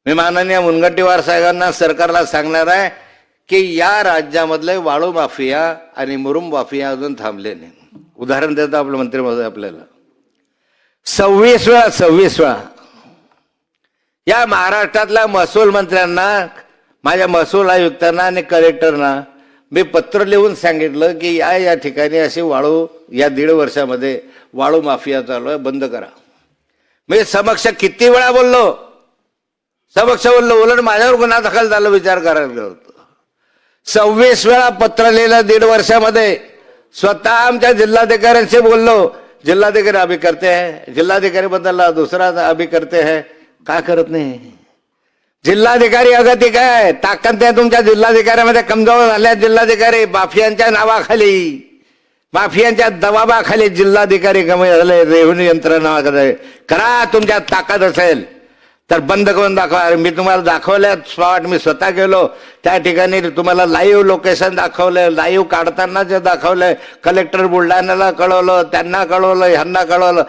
मी माननीय मुनगंटीवार साहेबांना सरकारला सांगणार आहे की या राज्यामधले वाळू माफिया आणि मुरुम माफिया अजून थांबले नाही. उदाहरण देतो आपलं मंत्री महोदय आपल्याला 26 वेळा या महाराष्ट्रातल्या महसूल मंत्र्यांना, माझ्या महसूल आयुक्तांना आणि कलेक्टरना मी पत्र लिहून सांगितलं की या ठिकाणी अशी वाळू या 1.5 वर्षामध्ये वाळू माफिया चालू आहे, बंद करा. मी समक्ष किती वेळा बोललो, उलट माझ्यावर गुन्हा दाखल झाला विचार करायला होतो. 26 वेळा पत्र लिहिलं 1.5 वर्षामध्ये. स्वतः आमच्या जिल्हाधिकाऱ्यांशी बोललो, जिल्हाधिकारी अभी करते हैं, जिल्हाधिकारी बदलला दुसरा अभी करते हैं. का करत नाही? जिल्हाधिकारी अगती काय ताकद नाही तुमच्या जिल्हाधिकाऱ्यामध्ये, कमजोर झाल्या जिल्हाधिकारी. माफियांच्या नावाखाली, माफियांच्या दबावाखाली जिल्हाधिकारी कमी झाले. रेव्हेन्यू यंत्रणा करा, तुमच्या ताकद असेल तर बंद करून दाखवा. मी तुम्हाला दाखवलं स्पॉट, मी स्वतः गेलो त्या ठिकाणी, तुम्हाला लाईव्ह लोकेशन दाखवलं, लाईव्ह काढताना जे दाखवलंय. कलेक्टर बुलढाण्याला कळवलं, त्यांना कळवलं, ह्यांना कळवलं.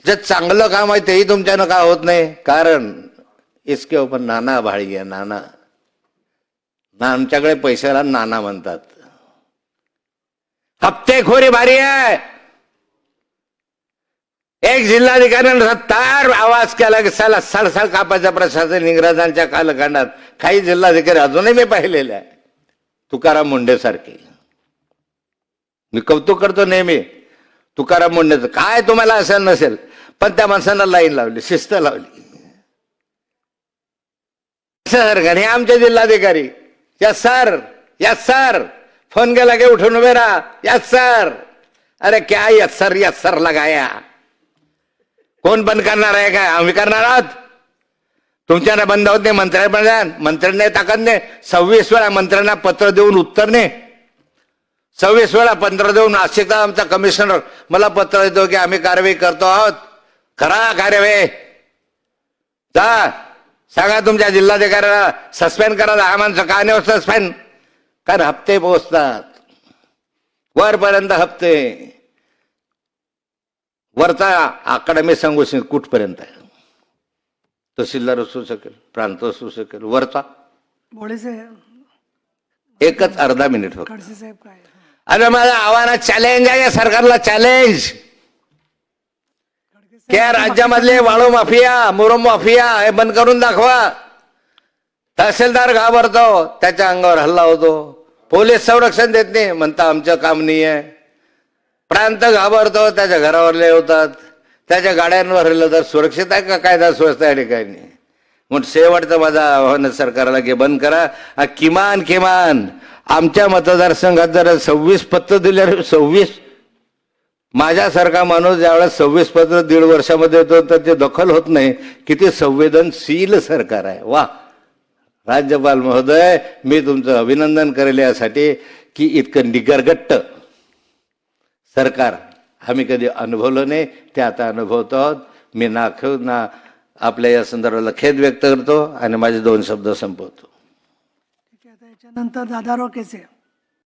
जे चांगलं काम आहे तेही तुमच्यानं का होत नाही? कारण इसके ऊपर नाना भाळी आहे. नाना आमच्याकडे पैशाला नाना म्हणतात. हप्तेखोरी भारी आहे. एक जिल्हाधिकाऱ्याने तार आवाज केला की साला सळसळ कापायचा प्रशासन इंग्रजांच्या कालखंडात. काही जिल्हाधिकारी अजूनही मी पाहिलेले आहे, तुकाराम मुंडे सारखे. मी कौतुक करतो नेहमी तुकाराम मुंडेचं. काय तुम्हाला असेल नसेल, पण त्या माणसांना लाईन लावली, शिस्त लावली. सर हे आमचे जिल्हाधिकारी, yes sir, yes sir. Phone केला की उठून उभे राहा, यस सर. अरे क्या यस सर लगाया? कोण बंद करणार आहे? काय आम्ही करणार आहोत? तुमच्याला बंद होत नाही. मंत्र्यांनी ताकद नाही. 26 वेळा मंत्र्यांना पत्र देऊन उत्तर नाही. 26 वेळा पत्र देऊन नाशिकचा आमचा कमिशनर मला पत्र देतो की आम्ही कारवाई करतो आहोत. करा कार्यवाही. जा सांगा तुमच्या जिल्हाधिकाऱ्याला सस्पेंड करा. हा माणसं का नाही सस्पेंड? कारण हप्ते पोहोचतात वरपर्यंत. हप्ते वरचा आकडा मी सांगू शकेल कुठपर्यंत आहे. तहसीलदार असू शकेल, प्रांत असू शकेल, वरचा एकच अर्धा मिनिट होत. अरे माझं आव्हान चॅलेंज आहे या सरकारला, चॅलेंज. त्या राज्यामधले वाळू माफिया, मुरुम माफिया हे बंद करून दाखवा. तहसीलदार घाबरतो, त्याच्या अंगावर हल्ला होतो. पोलीस संरक्षण देत नाही, म्हणता आमचं काम नाही आहे. प्रांत घाबरतो, त्याच्या घरावरले होतात. त्याच्या गाड्यांवर हल्ला तर सुरक्षित आहे का कायदा सुव्यवस्था या ठिकाणी? म्हणून शेवटचं माझं आव्हान सरकारला की बंद करा. किमान आमच्या मतदारसंघात जर 26 पत्र दिले, 26, माझ्यासारखा माणूस ज्यावेळेस 26 पत्र 1.5 वर्षामध्ये येतो तर ते दखल होत नाही. किती संवेदनशील सरकार आहे. वा राज्यपाल महोदय, मी तुमचं अभिनंदन करेल यासाठी की इतकं निगरगट्ट सरकार आम्ही कधी अनुभवलं नाही, ते आता अनुभवतो आहोत. मी ना आपल्या या संदर्भाला खेद व्यक्त करतो आणि माझे 2 शब्द संपवतो. त्याच्यानंतर दादा रोकेचे.